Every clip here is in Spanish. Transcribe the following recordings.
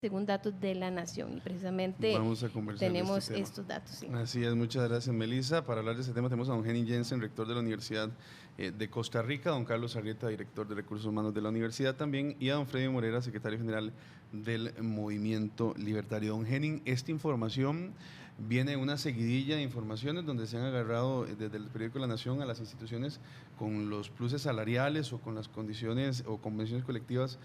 según datos de la Nación. Y precisamente vamos a conversar tenemos de este tema. estos datos. Sí. Así es, muchas gracias, Melissa. Para hablar de este tema tenemos a don Henning Jensen, rector de la Universidad de Costa Rica, don Carlos Arrieta, director de Recursos Humanos de la universidad también, y a don Freddy Morera, secretario general del Movimiento Libertario. Don Henning, esta información viene una seguidilla de informaciones donde se han agarrado desde el periódico La Nación a las instituciones con los pluses salariales o con las condiciones o convenciones colectivas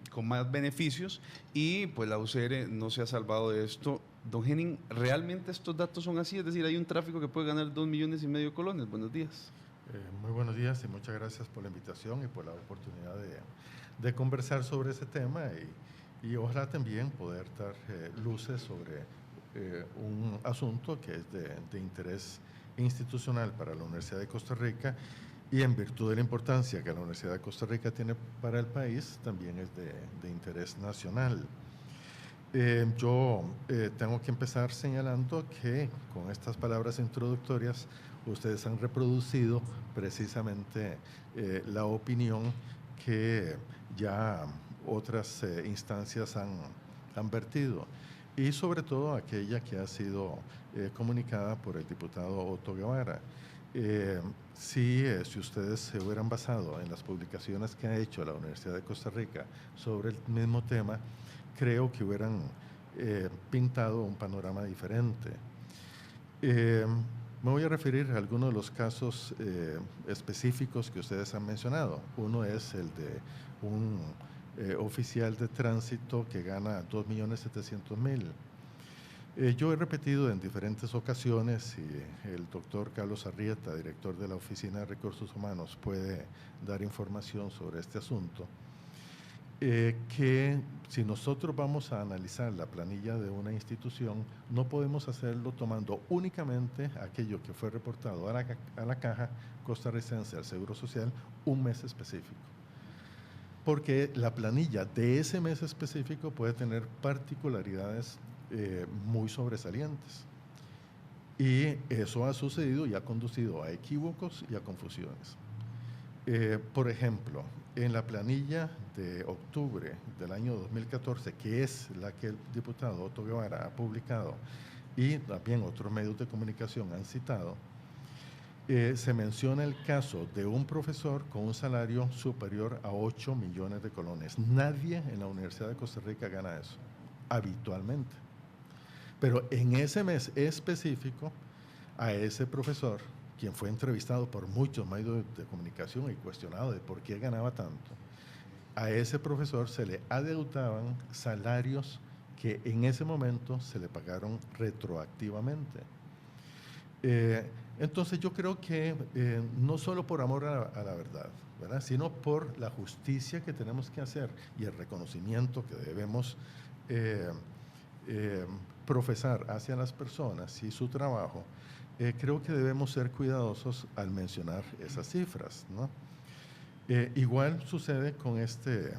con más beneficios, y pues la UCR no se ha salvado de esto. Don Henning, ¿realmente estos datos son así? Es decir, hay un tráfico que puede ganar 2,5 millones de colones. Buenos días. Muy buenos días y muchas gracias por la invitación y por la oportunidad de conversar sobre ese tema y ojalá también poder dar luces sobre un asunto que es de interés institucional para la Universidad de Costa Rica, y en virtud de la importancia que la Universidad de Costa Rica tiene para el país, también es de interés nacional. Yo tengo que empezar señalando que con estas palabras introductorias ustedes han reproducido precisamente la opinión que ya otras instancias han vertido, y sobre todo aquella que ha sido comunicada por el diputado Otto Guevara. Si ustedes se hubieran basado en las publicaciones que ha hecho la Universidad de Costa Rica sobre el mismo tema, creo que hubieran pintado un panorama diferente. Me voy a referir a algunos de los casos específicos que ustedes han mencionado. Uno es el de un oficial de tránsito que gana 2.700.000. Yo he repetido en diferentes ocasiones, y el doctor Carlos Arrieta, director de la Oficina de Recursos Humanos, puede dar información sobre este asunto, que si nosotros vamos a analizar la planilla de una institución, no podemos hacerlo tomando únicamente aquello que fue reportado a la Caja Costarricense del Seguro Social un mes específico, porque la planilla de ese mes específico puede tener particularidades muy sobresalientes, y eso ha sucedido y ha conducido a equívocos y a confusiones. Por ejemplo, en la planilla de octubre del año 2014, que es la que el diputado Otto Guevara ha publicado y también otros medios de comunicación han citado, se menciona el caso de un profesor con un salario superior a 8 millones de colones. Nadie en la Universidad de Costa Rica gana eso, habitualmente. Pero en ese mes específico, a ese profesor, quien fue entrevistado por muchos medios de comunicación y cuestionado de por qué ganaba tanto, a ese profesor se le adeudaban salarios que en ese momento se le pagaron retroactivamente. Entonces yo creo que no solo por amor a la verdad, ¿verdad?, sino por la justicia que tenemos que hacer y el reconocimiento que debemos profesar hacia las personas y su trabajo, creo que debemos ser cuidadosos al mencionar esas cifras, ¿no? Igual sucede con este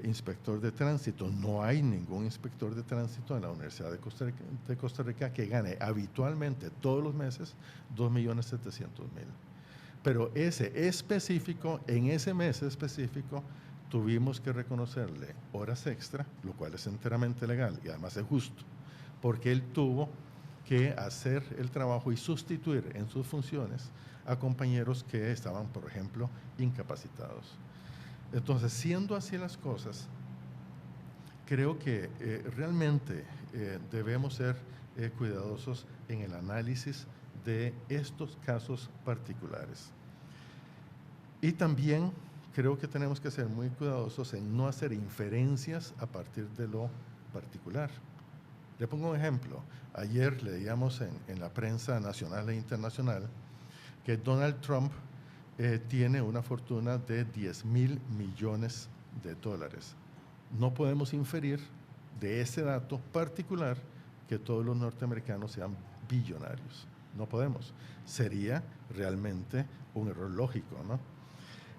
inspector de tránsito. No hay ningún inspector de tránsito en la Universidad de Costa Rica que gane habitualmente todos los meses 2.700.000. Pero ese específico, en ese mes específico, tuvimos que reconocerle horas extra, lo cual es enteramente legal y además es justo, porque él tuvo que hacer el trabajo y sustituir en sus funciones a compañeros que estaban, por ejemplo, incapacitados. Entonces, siendo así las cosas, creo que realmente debemos ser cuidadosos en el análisis de estos casos particulares. Y también creo que tenemos que ser muy cuidadosos en no hacer inferencias a partir de lo particular. Le pongo un ejemplo. Ayer leíamos en la prensa nacional e internacional que Donald Trump tiene una fortuna de 10.000 millones de dólares. No podemos inferir de ese dato particular que todos los norteamericanos sean billonarios. No podemos. Sería realmente un error lógico, ¿no?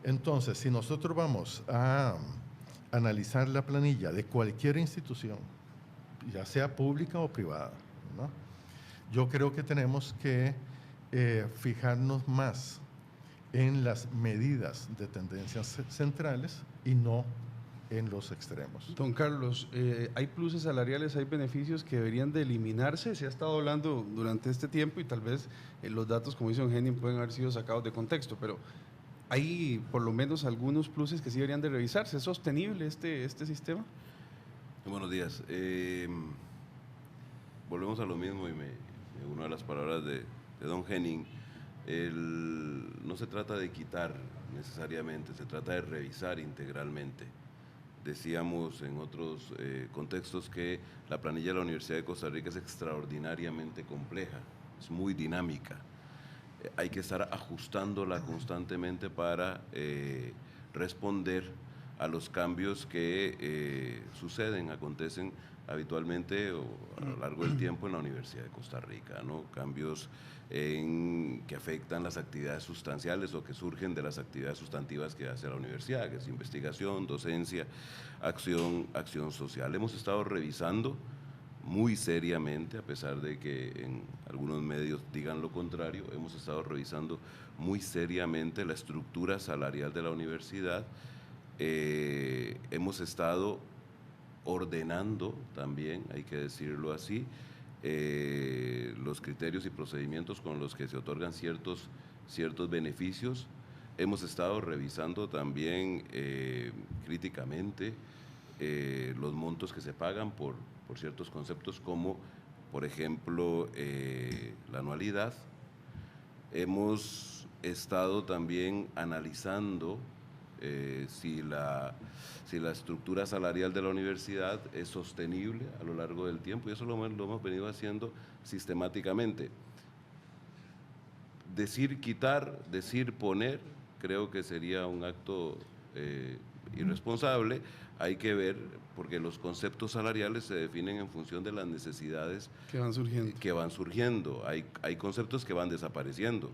Entonces, si nosotros vamos a analizar la planilla de cualquier institución, ya sea pública o privada, ¿no?, yo creo que tenemos que fijarnos más en las medidas de tendencias centrales y no en los extremos. Don Carlos, hay pluses salariales, hay beneficios que deberían de eliminarse. Se ha estado hablando durante este tiempo y tal vez los datos, como dice don Henning, pueden haber sido sacados de contexto, pero hay por lo menos algunos pluses que sí deberían de revisarse. ¿Es sostenible este sistema? Buenos días. Volvemos a lo mismo y me uno a las palabras de don Henning. No se trata de quitar necesariamente, se trata de revisar integralmente. Decíamos en otros contextos que la planilla de la Universidad de Costa Rica es extraordinariamente compleja, es muy dinámica. Hay que estar ajustándola constantemente para responder a los cambios que acontecen habitualmente o a lo largo del tiempo en la Universidad de Costa Rica, ¿no? Cambios que afectan las actividades sustanciales o que surgen de las actividades sustantivas que hace la universidad, que es investigación, docencia, acción social. Hemos estado revisando muy seriamente, a pesar de que en algunos medios digan lo contrario, hemos estado revisando muy seriamente la estructura salarial de la universidad. Hemos estado ordenando también, hay que decirlo así, los criterios y procedimientos con los que se otorgan ciertos beneficios. Hemos estado revisando también críticamente los montos que se pagan por ciertos conceptos como, por ejemplo, la anualidad. Hemos estado también analizando si la estructura salarial de la universidad es sostenible a lo largo del tiempo, y eso lo hemos venido haciendo sistemáticamente. Decir quitar, decir poner, creo que sería un acto irresponsable. Hay que ver, porque los conceptos salariales se definen en función de las necesidades que van surgiendo. Hay conceptos que van desapareciendo.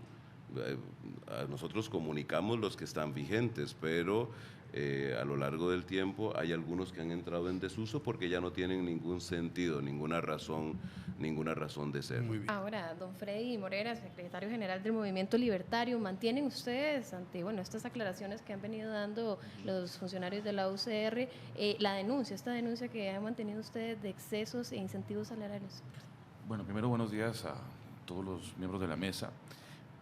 Nosotros comunicamos los que están vigentes, pero a lo largo del tiempo hay algunos que han entrado en desuso porque ya no tienen ningún sentido, ninguna razón de ser. Muy bien. Ahora, don Freddy Morera, secretario general del Movimiento Libertario, ¿mantienen ustedes ante estas aclaraciones que han venido dando los funcionarios de la UCR esta denuncia que han mantenido ustedes de excesos e incentivos salariales? Bueno, primero buenos días a todos los miembros de la mesa.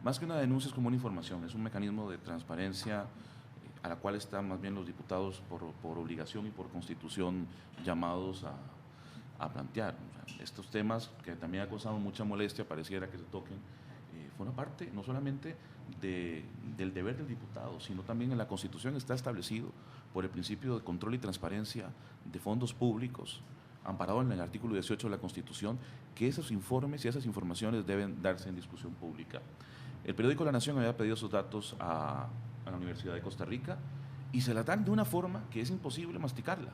Más que una denuncia es como una información, es un mecanismo de transparencia a la cual están más bien los diputados por obligación y por constitución llamados a plantear. O sea, estos temas que también ha causado mucha molestia, pareciera que se toquen, forma parte no solamente del deber del diputado, sino también en la Constitución está establecido por el principio de control y transparencia de fondos públicos, amparado en el artículo 18 de la Constitución, que esos informes y esas informaciones deben darse en discusión pública. El periódico La Nación había pedido esos datos a la Universidad de Costa Rica y se la dan de una forma que es imposible masticarla.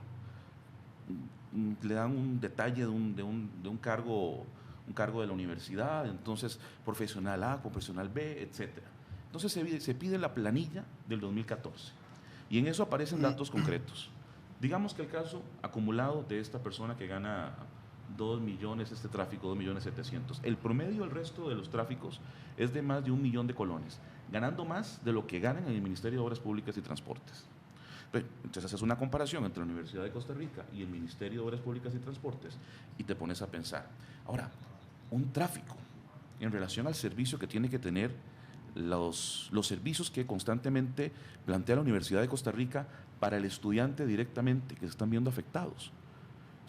Le dan un detalle de un cargo de la universidad, entonces profesional A, profesional B, etc. Entonces se pide la planilla del 2014 y en eso aparecen datos concretos. Digamos que el caso acumulado de esta persona que gana 2 millones, este tráfico, 2.700.000. El promedio del resto de los tráficos es de más de 1 millón de colones, ganando más de lo que ganan en el Ministerio de Obras Públicas y Transportes. Entonces haces una comparación entre la Universidad de Costa Rica y el Ministerio de Obras Públicas y Transportes y te pones a pensar. Ahora, un tráfico en relación al servicio que tiene que tener los servicios que constantemente plantea la Universidad de Costa Rica para el estudiante directamente, que se están viendo afectados.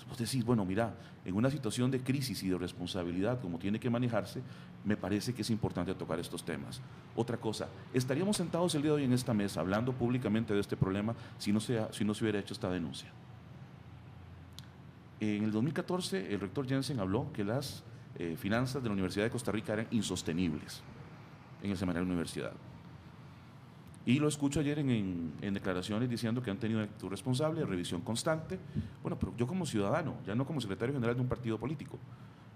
Vos decís, bueno, mira, en una situación de crisis y de responsabilidad como tiene que manejarse, me parece que es importante tocar estos temas. Otra cosa, estaríamos sentados el día de hoy en esta mesa hablando públicamente de este problema si no se hubiera hecho esta denuncia. En el 2014, el rector Jensen habló que las finanzas de la Universidad de Costa Rica eran insostenibles en el semanario de la universidad. Y lo escucho ayer en declaraciones diciendo que han tenido una actitud responsable, revisión constante. Bueno, pero yo como ciudadano, ya no como secretario general de un partido político,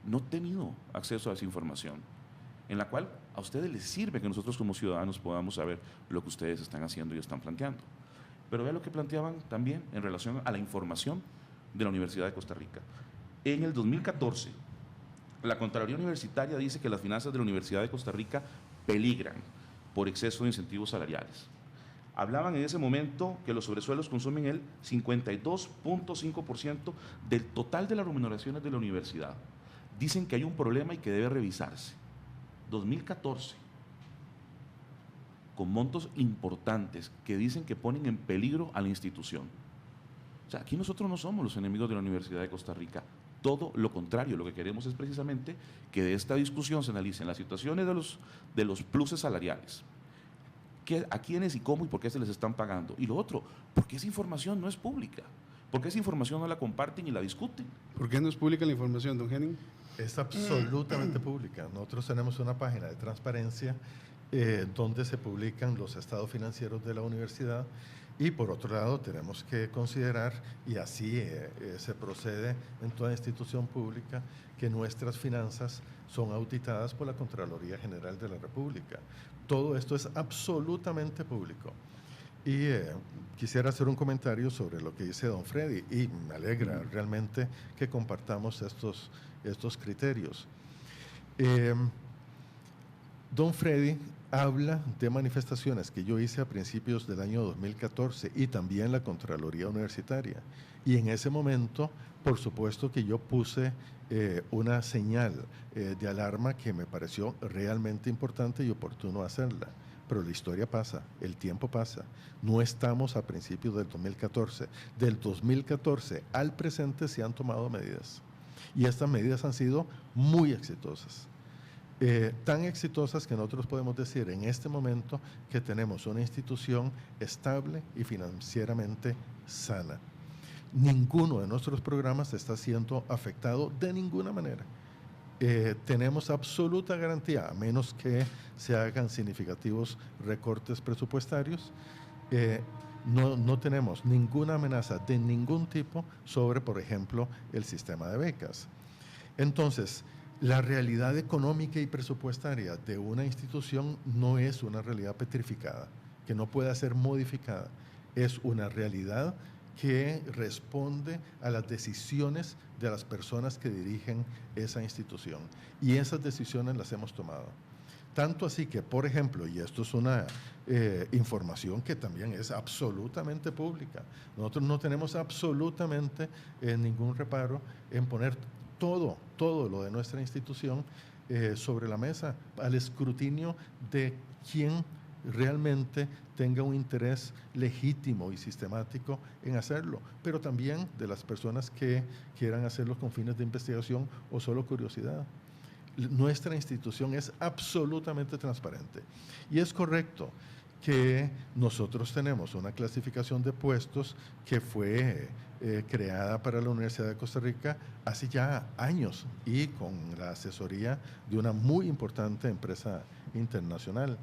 no he tenido acceso a esa información, en la cual a ustedes les sirve que nosotros como ciudadanos podamos saber lo que ustedes están haciendo y están planteando. Pero vea lo que planteaban también en relación a la información de la Universidad de Costa Rica. En el 2014, la Contraloría Universitaria dice que las finanzas de la Universidad de Costa Rica peligran por exceso de incentivos salariales. Hablaban en ese momento que los sobresuelos consumen el 52.5% del total de las remuneraciones de la universidad. Dicen que hay un problema y que debe revisarse. 2014, con montos importantes que dicen que ponen en peligro a la institución. O sea, aquí nosotros no somos los enemigos de la Universidad de Costa Rica. Todo lo contrario, lo que queremos es precisamente que de esta discusión se analicen las situaciones de los pluses salariales, a quiénes y cómo y por qué se les están pagando. Y lo otro, ¿por qué esa información no es pública? ¿Por qué esa información no la comparten y la discuten? ¿Por qué no es pública la información, don Henning? Es absolutamente pública. Nosotros tenemos una página de transparencia donde se publican los estados financieros de la universidad. Y por otro lado, tenemos que considerar, y así se procede en toda institución pública, que nuestras finanzas son auditadas por la Contraloría General de la República. Todo esto es absolutamente público. Y quisiera hacer un comentario sobre lo que dice don Freddy, y me alegra realmente que compartamos estos criterios. Don Freddy habla de manifestaciones que yo hice a principios del año 2014 y también la Contraloría Universitaria. Y en ese momento, por supuesto que yo puse una señal de alarma que me pareció realmente importante y oportuno hacerla. Pero la historia pasa, el tiempo pasa. No estamos a principios del 2014. Del 2014 al presente se han tomado medidas. Y estas medidas han sido muy exitosas. Tan exitosas que nosotros podemos decir en este momento que tenemos una institución estable y financieramente sana. Ninguno de nuestros programas está siendo afectado de ninguna manera. Tenemos absoluta garantía, a menos que se hagan significativos recortes presupuestarios. No tenemos ninguna amenaza de ningún tipo sobre, por ejemplo, el sistema de becas. Entonces, la realidad económica y presupuestaria de una institución no es una realidad petrificada, que no pueda ser modificada. Es una realidad que responde a las decisiones de las personas que dirigen esa institución. Y esas decisiones las hemos tomado. Tanto así que, por ejemplo, y esto es una información que también es absolutamente pública, nosotros no tenemos absolutamente ningún reparo en poner todo lo de nuestra institución sobre la mesa al escrutinio de quien realmente tenga un interés legítimo y sistemático en hacerlo, pero también de las personas que quieran hacerlo con fines de investigación o solo curiosidad. Nuestra institución es absolutamente transparente y es correcto que nosotros tenemos una clasificación de puestos que fue creada para la Universidad de Costa Rica hace ya años y con la asesoría de una muy importante empresa internacional.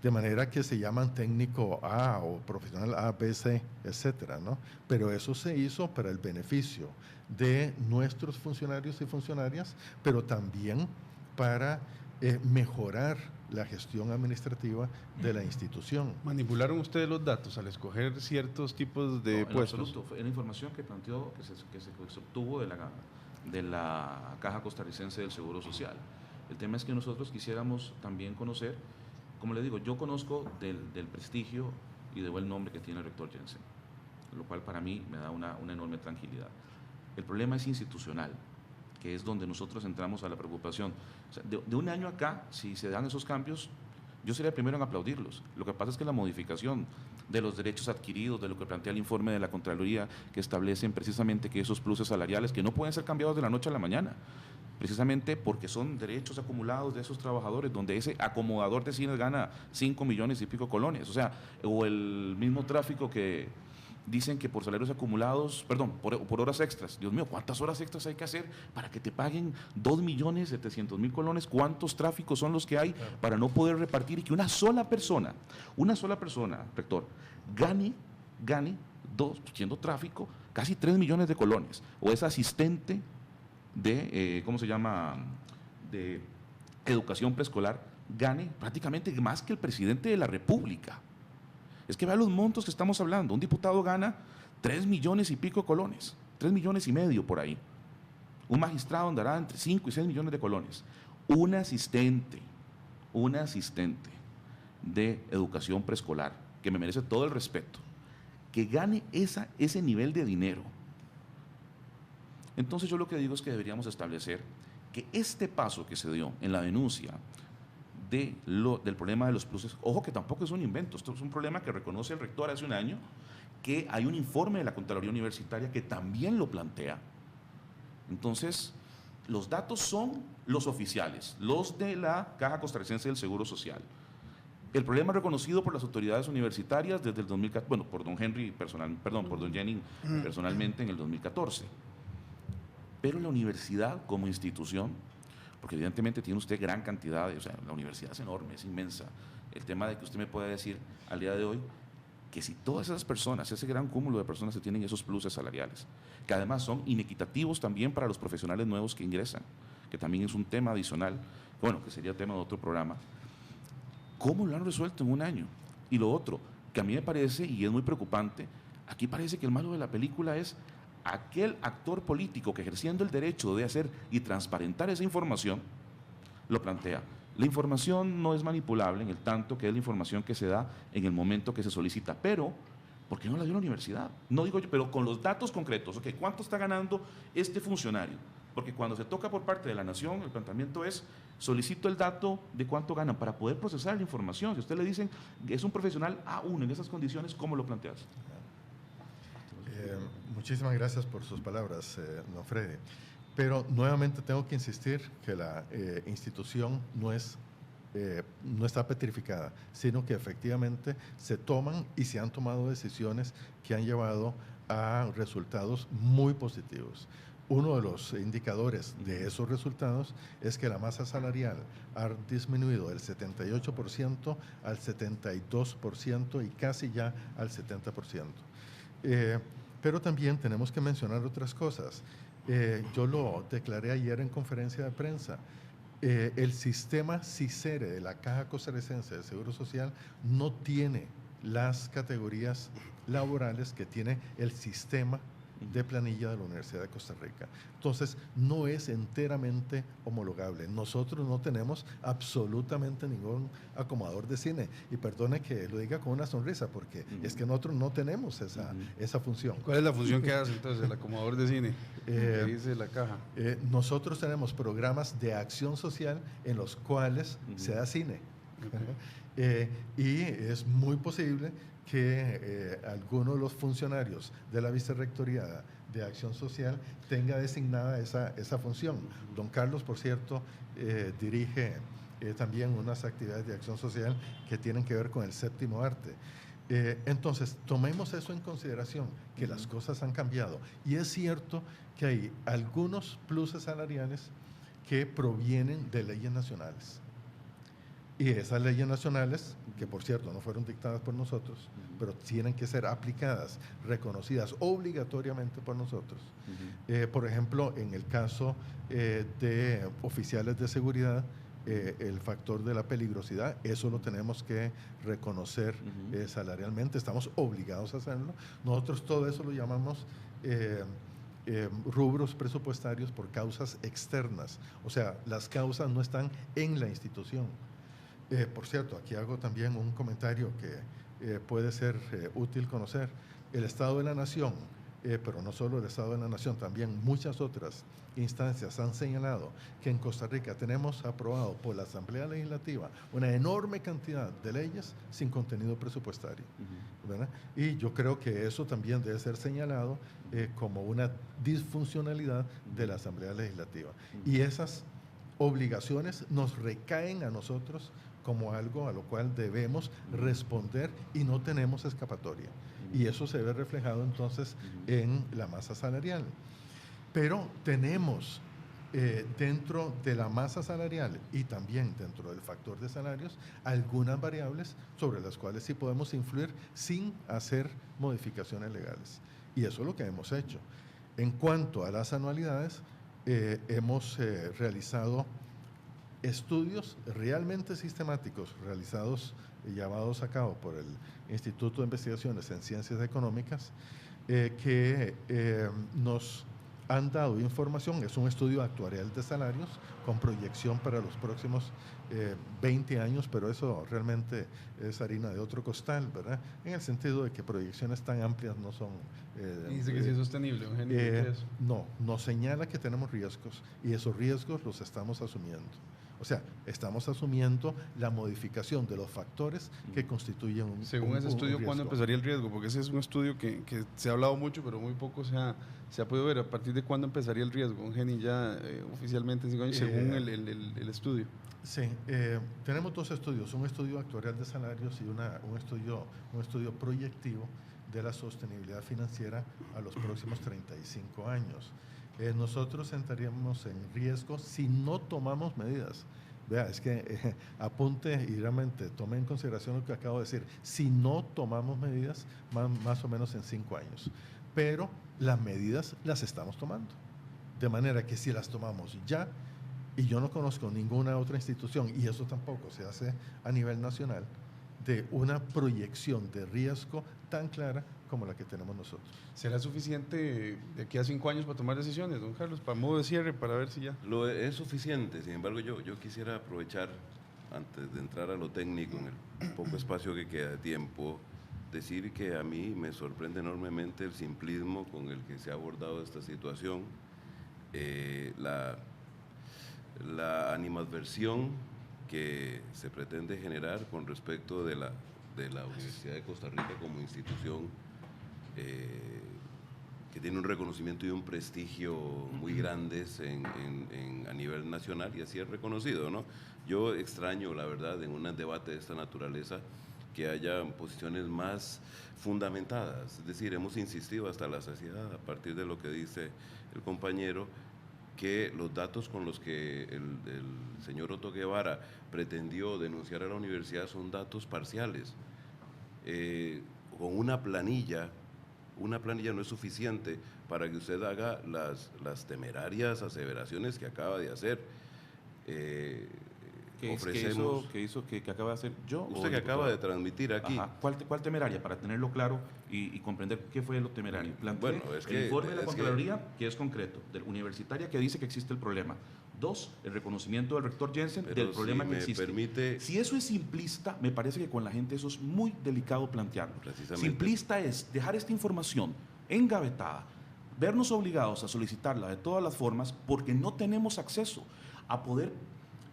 De manera que se llaman técnico A o profesional A, B, C, etcétera, ¿no? Pero eso se hizo para el beneficio de nuestros funcionarios y funcionarias, pero también para mejorar la gestión administrativa de la institución. ¿Manipularon ustedes los datos al escoger ciertos tipos de puestos? En absoluto, fue la información que planteó, que se obtuvo de la Caja Costarricense del Seguro Social. El tema es que nosotros quisiéramos también conocer, como le digo, yo conozco del prestigio y del buen nombre que tiene el rector Jensen, lo cual para mí me da una enorme tranquilidad. El problema es institucional, que es donde nosotros entramos a la preocupación. O sea, de un año acá, si se dan esos cambios, yo sería el primero en aplaudirlos. Lo que pasa es que la modificación de los derechos adquiridos, de lo que plantea el informe de la Contraloría, que establecen precisamente que esos pluses salariales, que no pueden ser cambiados de la noche a la mañana, precisamente porque son derechos acumulados de esos trabajadores, donde ese acomodador de cines gana 5 millones y pico colones, o sea, o el mismo tráfico que dicen que por salarios acumulados, perdón, por horas extras. Dios mío, ¿cuántas horas extras hay que hacer para que te paguen 2.700.000 colones? ¿Cuántos tráficos son los que hay para no poder repartir y que una sola persona, rector, gane siendo tráfico, casi 3 millones de colones? O es asistente de, ¿cómo se llama?, de educación preescolar, gane prácticamente más que el presidente de la República. Es que vea los montos que estamos hablando. Un diputado gana 3 millones y pico de colones, 3 millones y medio por ahí. Un magistrado andará entre 5 y 6 millones de colones. Un asistente de educación preescolar que me merece todo el respeto, que gane ese nivel de dinero. Entonces yo lo que digo es que deberíamos establecer que este paso que se dio en la denuncia del problema de los pluses, ojo que tampoco es un invento, esto es un problema que reconoce el rector hace un año, que hay un informe de la Contraloría Universitaria que también lo plantea. Entonces, los datos son los oficiales, los de la Caja Costarricense del Seguro Social. El problema reconocido por las autoridades universitarias desde el 2014, bueno, por don Henry por don Jennings personalmente en el 2014. Pero la universidad como institución, porque evidentemente tiene usted gran cantidad o sea, la universidad es enorme, es inmensa. El tema de que usted me pueda decir al día de hoy que si todas esas personas, ese gran cúmulo de personas que tienen esos pluses salariales, que además son inequitativos también para los profesionales nuevos que ingresan, que también es un tema adicional, bueno, que sería tema de otro programa, ¿cómo lo han resuelto en un año? Y lo otro, que a mí me parece, y es muy preocupante, aquí parece que el malo de la película es aquel actor político que ejerciendo el derecho de hacer y transparentar esa información, lo plantea. La información no es manipulable en el tanto que es la información que se da en el momento que se solicita, pero ¿por qué no la dio la universidad? No digo yo, pero con los datos concretos, okay, ¿cuánto está ganando este funcionario? Porque cuando se toca por parte de la nación, el planteamiento es, solicito el dato de cuánto ganan para poder procesar la información. Si usted le dicen que es un profesional A1 en esas condiciones, ¿cómo lo planteas? Muchísimas gracias por sus palabras, don Freddy. Pero nuevamente tengo que insistir que la institución no está petrificada, sino que efectivamente se toman y se han tomado decisiones que han llevado a resultados muy positivos. Uno de los indicadores de esos resultados es que la masa salarial ha disminuido del 78% al 72% y casi ya al 70%. Pero también tenemos que mencionar otras cosas. Yo lo declaré ayer en conferencia de prensa. El sistema CICERE de la Caja Costarricense del Seguro Social no tiene las categorías laborales que tiene el sistema de planilla de la Universidad de Costa Rica. Entonces, no es enteramente homologable. Nosotros no tenemos absolutamente ningún acomodador de cine. Y perdone que lo diga con una sonrisa, porque es que nosotros no tenemos esa función. ¿Cuál es la función que hace entonces el acomodador de cine? ¿Qué dice la caja? Nosotros tenemos programas de acción social en los cuales se da cine. Y es muy posible que alguno de los funcionarios de la Vicerrectoría de Acción Social tenga designada esa función. Don Carlos, por cierto, dirige también unas actividades de acción social que tienen que ver con el séptimo arte. Entonces, tomemos eso en consideración, que las cosas han cambiado. Y es cierto que hay algunos pluses salariales que provienen de leyes nacionales. Y esas leyes nacionales, que por cierto no fueron dictadas por nosotros, pero tienen que ser aplicadas, reconocidas obligatoriamente por nosotros. Por ejemplo, en el caso de oficiales de seguridad, el factor de la peligrosidad, eso lo tenemos que reconocer salarialmente, estamos obligados a hacerlo. Nosotros todo eso lo llamamos rubros presupuestarios por causas externas, o sea, las causas no están en la institución. Por cierto, aquí hago también un comentario que puede ser útil conocer. El Estado de la Nación, pero no solo el Estado de la Nación, también muchas otras instancias han señalado que en Costa Rica tenemos aprobado por la Asamblea Legislativa una enorme cantidad de leyes sin contenido presupuestario, ¿verdad? Y yo creo que eso también debe ser señalado como una disfuncionalidad de la Asamblea Legislativa. Y esas obligaciones nos recaen a nosotros como algo a lo cual debemos responder y no tenemos escapatoria. Y eso se ve reflejado entonces en la masa salarial. Pero tenemos dentro de la masa salarial y también dentro del factor de salarios algunas variables sobre las cuales sí podemos influir sin hacer modificaciones legales. Y eso es lo que hemos hecho. En cuanto a las anualidades, hemos realizado estudios realmente sistemáticos realizados y llevados a cabo por el Instituto de Investigaciones en Ciencias Económicas que nos han dado información. Es un estudio actuarial de salarios con proyección para los próximos 20 años, pero eso realmente es harina de otro costal, ¿verdad? En el sentido de que proyecciones tan amplias no son... dice que sí es sostenible, Eugenio. No, nos señala que tenemos riesgos y esos riesgos los estamos asumiendo. O sea, estamos asumiendo la modificación de los factores que constituyen un Según ese estudio, riesgo. ¿cuándo empezaría el riesgo? Porque ese es un estudio que se ha hablado mucho, pero muy poco se ha podido ver. ¿A partir de cuándo empezaría el riesgo? Eugenio, ya oficialmente 5 años, según el estudio. Sí, tenemos dos estudios, un estudio actuarial de salarios y un estudio proyectivo de la sostenibilidad financiera a los próximos 35 años. Nosotros entraríamos en riesgo si no tomamos medidas. Vea, es que apunte y realmente tome en consideración lo que acabo de decir. Si no tomamos medidas, más o menos en 5 años. Pero las medidas las estamos tomando. De manera que si las tomamos ya, y yo no conozco ninguna otra institución, y eso tampoco se hace a nivel nacional, de una proyección de riesgo tan clara como la que tenemos nosotros. ¿Será suficiente de aquí a 5 años para tomar decisiones, don Carlos? Para modo de cierre, para ver si ya... Es suficiente, sin embargo yo quisiera aprovechar, antes de entrar a lo técnico, en el poco espacio que queda de tiempo, decir que a mí me sorprende enormemente el simplismo con el que se ha abordado esta situación, la animadversión que se pretende generar con respecto de la Universidad de Costa Rica como institución que tiene un reconocimiento y un prestigio muy grandes a nivel nacional, y así es reconocido, ¿no? Yo extraño, la verdad, en un debate de esta naturaleza, que haya posiciones más fundamentadas. Es decir, hemos insistido hasta la saciedad, a partir de lo que dice el compañero, que los datos con los que el señor Otto Guevara pretendió denunciar a la universidad son datos parciales. Con una planilla no es suficiente para que usted haga las temerarias aseveraciones que acaba de hacer. ¿Qué acaba de hacer yo? Usted que acaba de transmitir aquí. Ajá. ¿Cuál temeraria? Para tenerlo claro y comprender qué fue lo temerario. Bueno, el informe de la Contraloría, que es concreto, de la universitaria, que dice que existe el problema. 2, el reconocimiento del rector Jensen del problema que existe. Si eso es simplista, me parece que con la gente eso es muy delicado plantearlo. Simplista es dejar esta información engavetada, vernos obligados a solicitarla de todas las formas porque no tenemos acceso a poder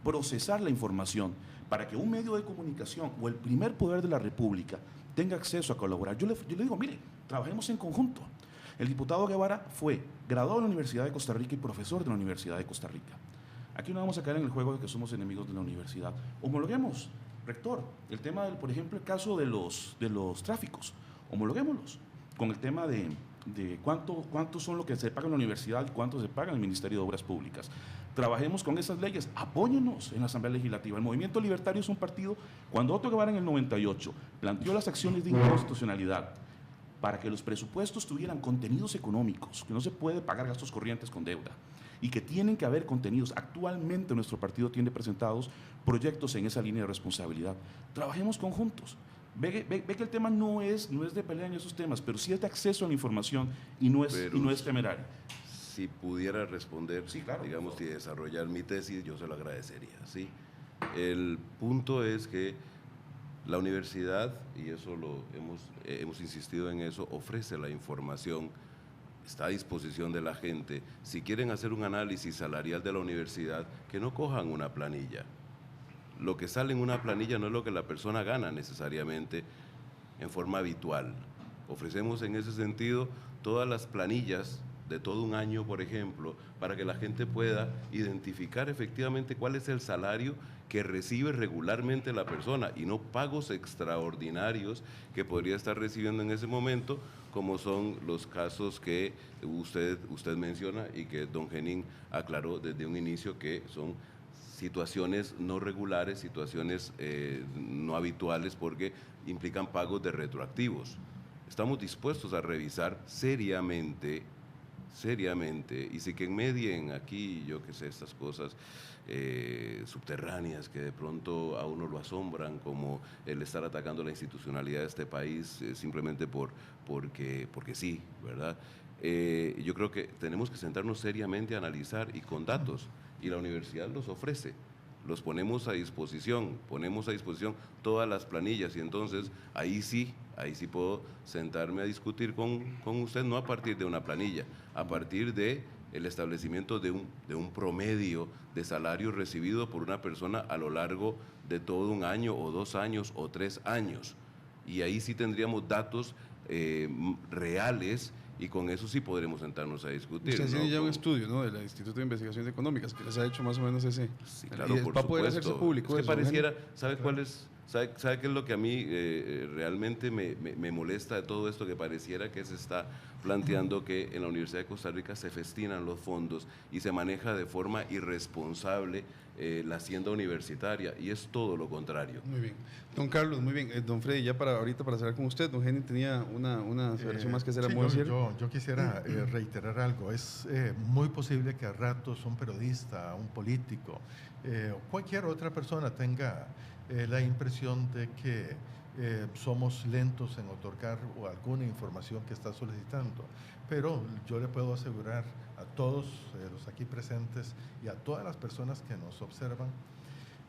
procesar la información para que un medio de comunicación o el primer poder de la República tenga acceso a colaborar. Yo le digo, mire, trabajemos en conjunto. El diputado Guevara fue graduado de la Universidad de Costa Rica y profesor de la Universidad de Costa Rica. Aquí no vamos a caer en el juego de que somos enemigos de la universidad. Homologuemos, rector, el tema del, por ejemplo, el caso de los tráficos, homologuémoslos con el tema de cuánto son lo que se paga en la universidad y cuánto se paga en el Ministerio de Obras Públicas. Trabajemos con esas leyes, apóyennos en la Asamblea Legislativa. El Movimiento Libertario es un partido, cuando Otto Guevara en el 98 planteó las acciones de inconstitucionalidad para que los presupuestos tuvieran contenidos económicos, que no se puede pagar gastos corrientes con deuda, y que tienen que haber contenidos. Actualmente nuestro partido tiene presentados proyectos en esa línea de responsabilidad. Trabajemos conjuntos. Ve que el tema no es de pelea en esos temas, pero sí es de acceso a la información y no es temerario. Si pudiera responder, sí, claro, digamos, y desarrollar mi tesis, yo se lo agradecería, ¿sí? El punto es que la universidad, y eso hemos insistido en eso, ofrece la información, está a disposición de la gente. Si quieren hacer un análisis salarial de la universidad, que no cojan una planilla. Lo que sale en una planilla no es lo que la persona gana necesariamente en forma habitual. Ofrecemos en ese sentido todas las planillas de todo un año, por ejemplo, para que la gente pueda identificar efectivamente cuál es el salario que recibe regularmente la persona y no pagos extraordinarios que podría estar recibiendo en ese momento, como son los casos que usted menciona y que don Henning aclaró desde un inicio, que son situaciones no regulares, situaciones no habituales, porque implican pagos de retroactivos. Estamos dispuestos a revisar seriamente, y sí que medien aquí, yo qué sé, estas cosas subterráneas que de pronto a uno lo asombran, como el estar atacando la institucionalidad de este país simplemente porque sí, ¿verdad? yo creo que tenemos que sentarnos seriamente a analizar y con datos, y la universidad los ofrece, los ponemos a disposición todas las planillas, y entonces ahí sí puedo sentarme a discutir con usted, no a partir de una planilla, a partir de el establecimiento de un promedio de salario recibido por una persona a lo largo de todo un año o 2 años o 3 años. Y ahí sí tendríamos datos reales, y con eso sí podremos sentarnos a discutir. Usted tiene ¿no? ya un estudio, ¿no?, del Instituto de Investigaciones Económicas, que les ha hecho más o menos ese. Sí, claro, y por va a poder supuesto. hacerse público. Es que eso, pareciera, ¿sabe cuál es? ¿Sabe qué es lo que a mí realmente me molesta de todo esto? Que pareciera que se está planteando que en la Universidad de Costa Rica se festinan los fondos y se maneja de forma irresponsable la hacienda universitaria, y es todo lo contrario. Muy bien. Don Carlos, muy bien. Don Freddy, ya para cerrar con usted, don Henning tenía una aseveración más que hacer a modo de cierre. Yo quisiera reiterar algo. Es muy posible que a ratos un periodista, un político, o cualquier otra persona tenga la impresión de que somos lentos en otorgar alguna información que está solicitando, pero yo le puedo asegurar a todos los aquí presentes y a todas las personas que nos observan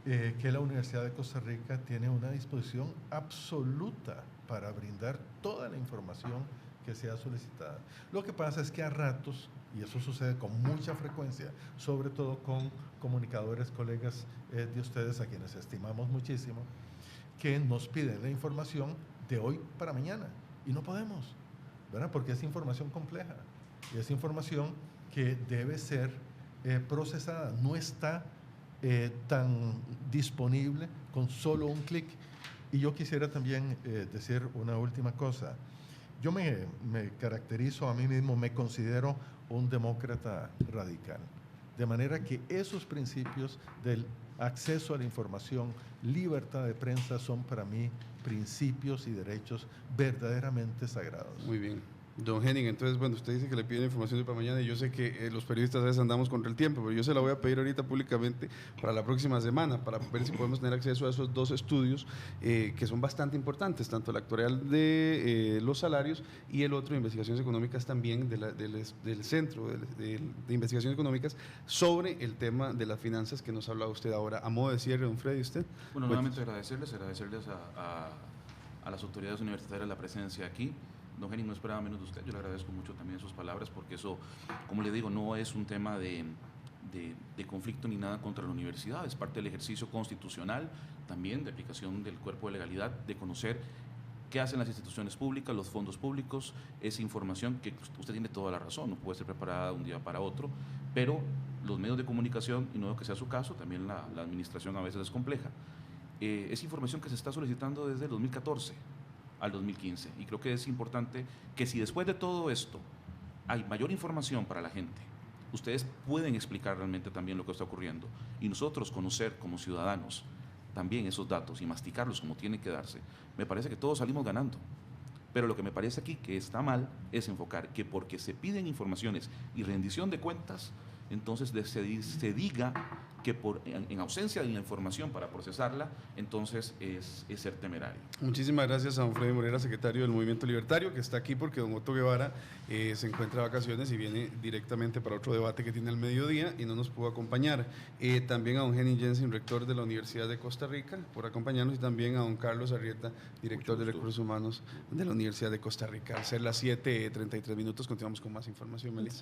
que la Universidad de Costa Rica tiene una disposición absoluta para brindar toda la información que sea solicitada. Lo que pasa es que a ratos, y eso sucede con mucha frecuencia, sobre todo con comunicadores, colegas de ustedes, a quienes estimamos muchísimo, que nos piden la información de hoy para mañana, y no podemos, ¿verdad? Porque es información compleja, y es información que debe ser procesada, no está tan disponible con solo un clic. Y yo quisiera también decir una última cosa. Yo me caracterizo a mí mismo, me considero un demócrata radical, de manera que esos principios del acceso a la información, libertad de prensa, son para mí principios y derechos verdaderamente sagrados. Muy bien. Don Henning, entonces, bueno, usted dice que le piden información de para mañana, y yo sé que los periodistas a veces andamos contra el tiempo, pero yo se la voy a pedir ahorita públicamente para la próxima semana, para ver si podemos tener acceso a esos 2 estudios que son bastante importantes, tanto el actuarial de los salarios y el otro de investigaciones económicas también del Centro de Investigaciones Económicas, sobre el tema de las finanzas que nos ha hablado usted ahora. A modo de cierre, don Freddy, ¿usted? Bueno, nuevamente agradecerles a las autoridades universitarias la presencia aquí. Don Henning, no esperaba menos de usted, yo le agradezco mucho también sus palabras, porque eso, como le digo, no es un tema de conflicto ni nada contra la universidad, es parte del ejercicio constitucional, también de aplicación del cuerpo de legalidad, de conocer qué hacen las instituciones públicas, los fondos públicos, esa información que usted tiene toda la razón, no puede ser preparada de un día para otro, pero los medios de comunicación, y no que sea su caso, también la administración a veces es compleja, es información que se está solicitando desde el 2014 al 2015, y creo que es importante que si después de todo esto hay mayor información para la gente, ustedes pueden explicar realmente también lo que está ocurriendo, y nosotros conocer como ciudadanos también esos datos y masticarlos como tienen que darse. Me parece que todos salimos ganando, pero lo que me parece aquí que está mal es enfocar que porque se piden informaciones y rendición de cuentas, entonces se diga que en ausencia de la información para procesarla, entonces es ser temerario. Muchísimas gracias a don Freddy Morera, secretario del Movimiento Libertario, que está aquí porque don Otto Guevara se encuentra de vacaciones y viene directamente para otro debate que tiene al mediodía y no nos pudo acompañar. También a don Henning Jensen, rector de la Universidad de Costa Rica, por acompañarnos, y también a don Carlos Arrieta, director de Recursos Humanos de la Universidad de Costa Rica. Al ser las 7:33, continuamos con más información, Melissa.